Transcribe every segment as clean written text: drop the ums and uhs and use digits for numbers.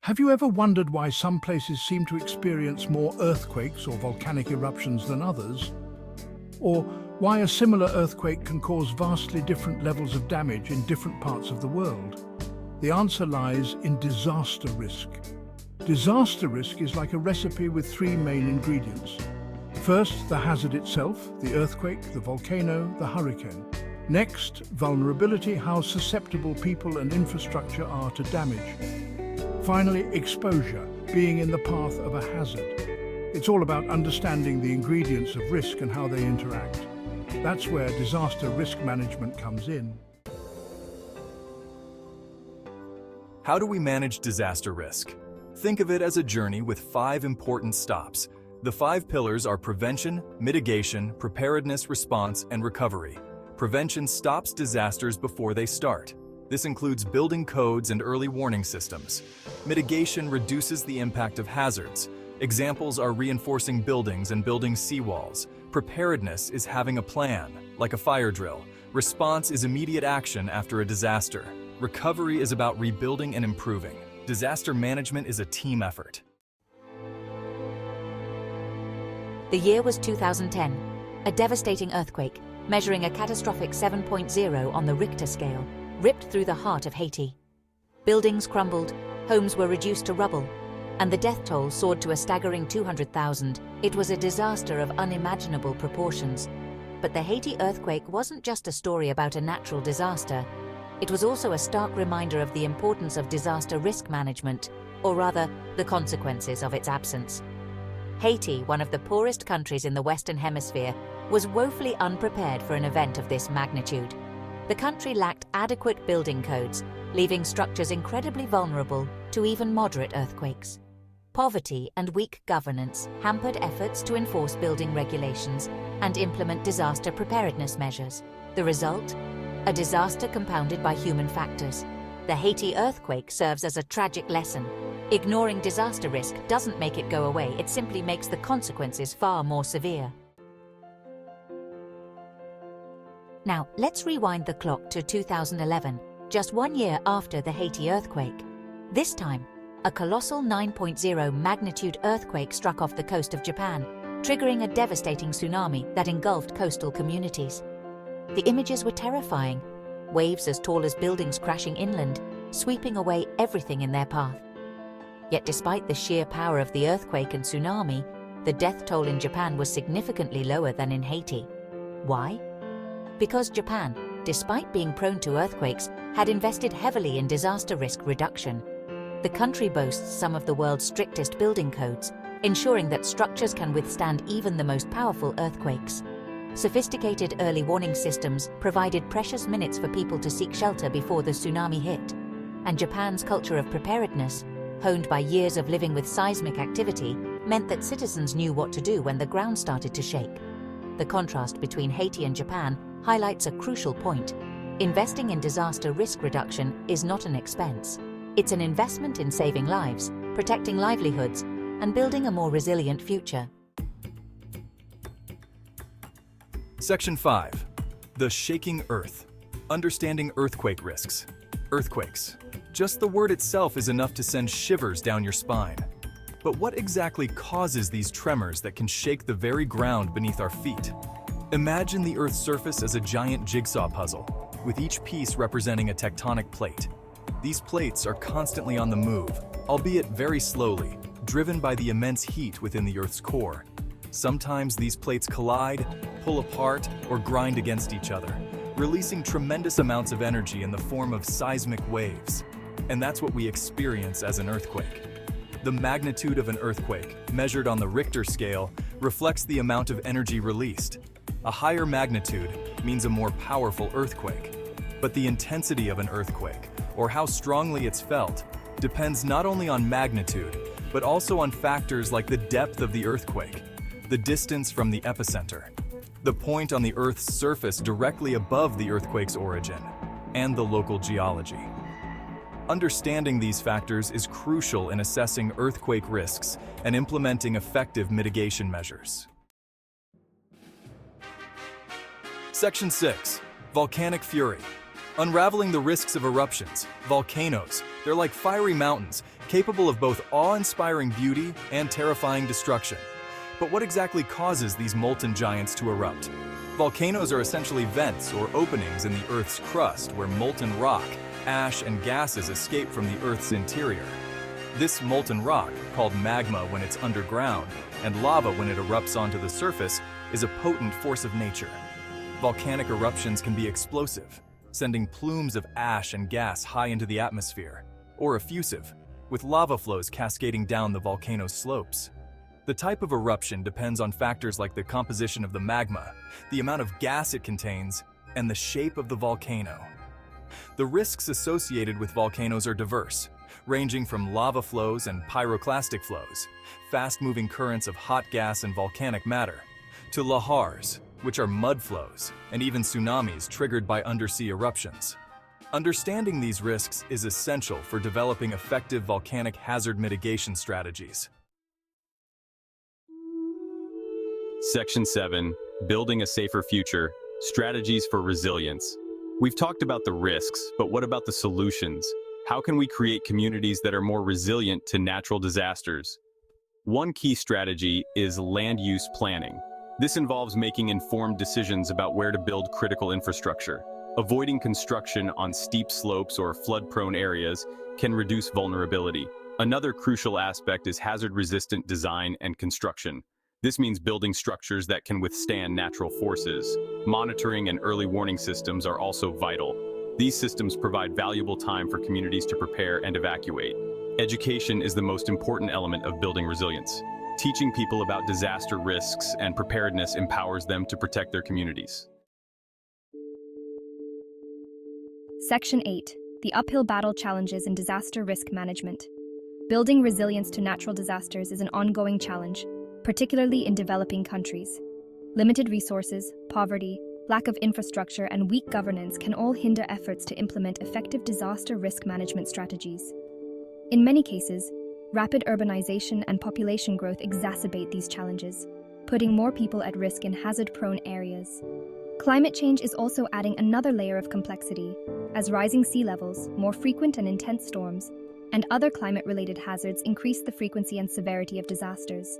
Have you ever wondered why some places seem to experience more earthquakes or volcanic eruptions than others? Or why a similar earthquake can cause vastly different levels of damage in different parts of the world? The answer lies in disaster risk. Disaster risk is like a recipe with three main ingredients. First, the hazard itself, the earthquake, the volcano, the hurricane. Next, vulnerability, how susceptible people and infrastructure are to damage. Finally, exposure, being in the path of a hazard. It's all about understanding the ingredients of risk and how they interact. That's where disaster risk management comes in. How do we manage disaster risk? Think of it as a journey with 5 important stops. The 5 pillars are prevention, mitigation, preparedness, response, and recovery. Prevention stops disasters before they start. This includes building codes and early warning systems. Mitigation reduces the impact of hazards. Examples are reinforcing buildings and building seawalls. Preparedness is having a plan, like a fire drill. Response is immediate action after a disaster. Recovery is about rebuilding and improving. Disaster management is a team effort. The year was 2010. A devastating earthquake, measuring a catastrophic 7.0 on the Richter scale, ripped through the heart of Haiti. Buildings crumbled, homes were reduced to rubble, and the death toll soared to a staggering 200,000. It was a disaster of unimaginable proportions. But the Haiti earthquake wasn't just a story about a natural disaster. It was also a stark reminder of the importance of disaster risk management, or rather, the consequences of its absence. Haiti, one of the poorest countries in the Western Hemisphere, was woefully unprepared for an event of this magnitude. The country lacked adequate building codes, leaving structures incredibly vulnerable to even moderate earthquakes. Poverty and weak governance hampered efforts to enforce building regulations and implement disaster preparedness measures. The result? A disaster compounded by human factors. The Haiti earthquake serves as a tragic lesson. Ignoring disaster risk doesn't make it go away, it simply makes the consequences far more severe. Now, let's rewind the clock to 2011, just 1 year after the Haiti earthquake. This time, a colossal 9.0 magnitude earthquake struck off the coast of Japan, triggering a devastating tsunami that engulfed coastal communities. The images were terrifying, waves as tall as buildings crashing inland, sweeping away everything in their path. Yet despite the sheer power of the earthquake and tsunami, the death toll in Japan was significantly lower than in Haiti. Why? Because Japan, despite being prone to earthquakes, had invested heavily in disaster risk reduction. The country boasts some of the world's strictest building codes, ensuring that structures can withstand even the most powerful earthquakes. Sophisticated early warning systems provided precious minutes for people to seek shelter before the tsunami hit. And Japan's culture of preparedness, honed by years of living with seismic activity, meant that citizens knew what to do when the ground started to shake. The contrast between Haiti and Japan highlights a crucial point. Investing in disaster risk reduction is not an expense. It's an investment in saving lives, protecting livelihoods, and building a more resilient future. Section 5. The shaking earth. Understanding earthquake risks. Earthquakes. Just the word itself is enough to send shivers down your spine. But what exactly causes these tremors that can shake the very ground beneath our feet? Imagine the Earth's surface as a giant jigsaw puzzle, with each piece representing a tectonic plate. These plates are constantly on the move, albeit very slowly, driven by the immense heat within the Earth's core. Sometimes these plates collide, pull apart, or grind against each other, releasing tremendous amounts of energy in the form of seismic waves. And that's what we experience as an earthquake. The magnitude of an earthquake, measured on the Richter scale, reflects the amount of energy released. A higher magnitude means a more powerful earthquake. But the intensity of an earthquake, or how strongly it's felt, depends not only on magnitude, but also on factors like the depth of the earthquake, the distance from the epicenter, the point on the Earth's surface directly above the earthquake's origin, and the local geology. Understanding these factors is crucial in assessing earthquake risks and implementing effective mitigation measures. Section 6. Volcanic fury. Unraveling the risks of eruptions. Volcanoes. They're like fiery mountains, capable of both awe-inspiring beauty and terrifying destruction. But what exactly causes these molten giants to erupt? Volcanoes are essentially vents or openings in the Earth's crust where molten rock, ash, and gases escape from the Earth's interior. This molten rock, called magma when it's underground, and lava when it erupts onto the surface, is a potent force of nature. Volcanic eruptions can be explosive, sending plumes of ash and gas high into the atmosphere, or effusive, with lava flows cascading down the volcano's slopes. The type of eruption depends on factors like the composition of the magma, the amount of gas it contains, and the shape of the volcano. The risks associated with volcanoes are diverse, ranging from lava flows and pyroclastic flows, fast-moving currents of hot gas and volcanic matter, to lahars, which are mud flows, and even tsunamis triggered by undersea eruptions. Understanding these risks is essential for developing effective volcanic hazard mitigation strategies. Section 7, Building a Safer Future, Strategies for Resilience. We've talked about the risks, but what about the solutions? How can we create communities that are more resilient to natural disasters? One key strategy is land use planning. This involves making informed decisions about where to build critical infrastructure. Avoiding construction on steep slopes or flood-prone areas can reduce vulnerability. Another crucial aspect is hazard-resistant design and construction. This means building structures that can withstand natural forces. Monitoring and early warning systems are also vital. These systems provide valuable time for communities to prepare and evacuate. Education is the most important element of building resilience. Teaching people about disaster risks and preparedness empowers them to protect their communities. Section 8. The Uphill Battle Challenges in Disaster Risk Management. Building resilience to natural disasters is an ongoing challenge, particularly in developing countries. Limited resources, poverty, lack of infrastructure, and weak governance can all hinder efforts to implement effective disaster risk management strategies. In many cases, rapid urbanization and population growth exacerbate these challenges, putting more people at risk in hazard-prone areas. Climate change is also adding another layer of complexity, as rising sea levels, more frequent and intense storms, and other climate-related hazards increase the frequency and severity of disasters.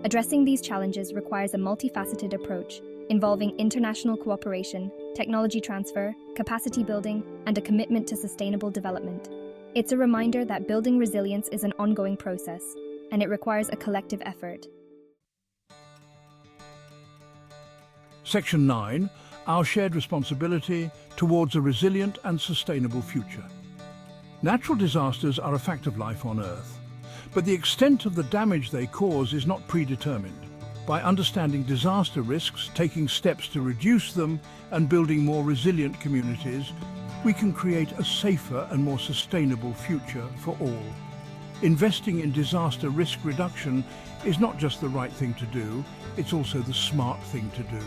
Addressing these challenges requires a multifaceted approach, involving international cooperation, technology transfer, capacity building, and a commitment to sustainable development. It's a reminder that building resilience is an ongoing process, and it requires a collective effort. Section 9, Our Shared Responsibility Towards a Resilient and Sustainable Future. Natural disasters are a fact of life on Earth, but the extent of the damage they cause is not predetermined. By understanding disaster risks, taking steps to reduce them, and building more resilient communities, we can create a safer and more sustainable future for all. Investing in disaster risk reduction is not just the right thing to do, it's also the smart thing to do.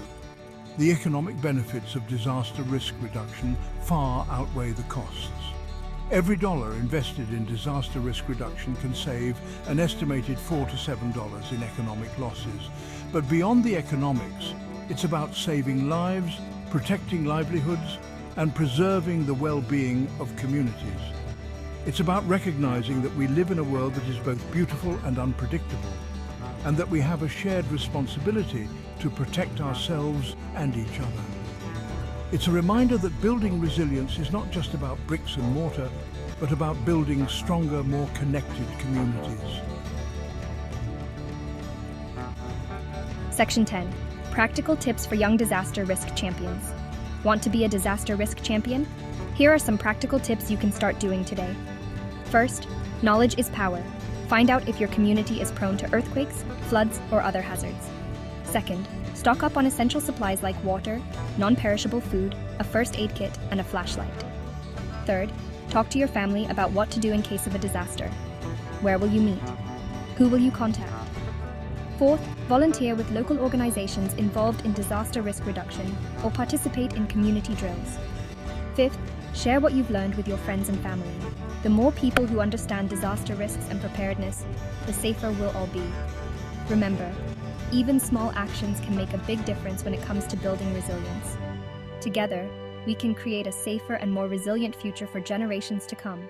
The economic benefits of disaster risk reduction far outweigh the costs. Every dollar invested in disaster risk reduction can save an estimated $4 to $7 in economic losses. But beyond the economics, it's about saving lives, protecting livelihoods, and preserving the well-being of communities. It's about recognizing that we live in a world that is both beautiful and unpredictable, and that we have a shared responsibility to protect ourselves and each other. It's a reminder that building resilience is not just about bricks and mortar, but about building stronger, more connected communities. Section 10. Practical tips for young disaster risk champions. Want to be a disaster risk champion? Here are some practical tips you can start doing today. First, knowledge is power. Find out if your community is prone to earthquakes, floods, or other hazards. Second, stock up on essential supplies like water, non-perishable food, a first aid kit, and a flashlight. Third, talk to your family about what to do in case of a disaster. Where will you meet? Who will you contact? Fourth, volunteer with local organizations involved in disaster risk reduction or participate in community drills. Fifth, share what you've learned with your friends and family. The more people who understand disaster risks and preparedness, the safer we'll all be. Remember, even small actions can make a big difference when it comes to building resilience. Together, we can create a safer and more resilient future for generations to come.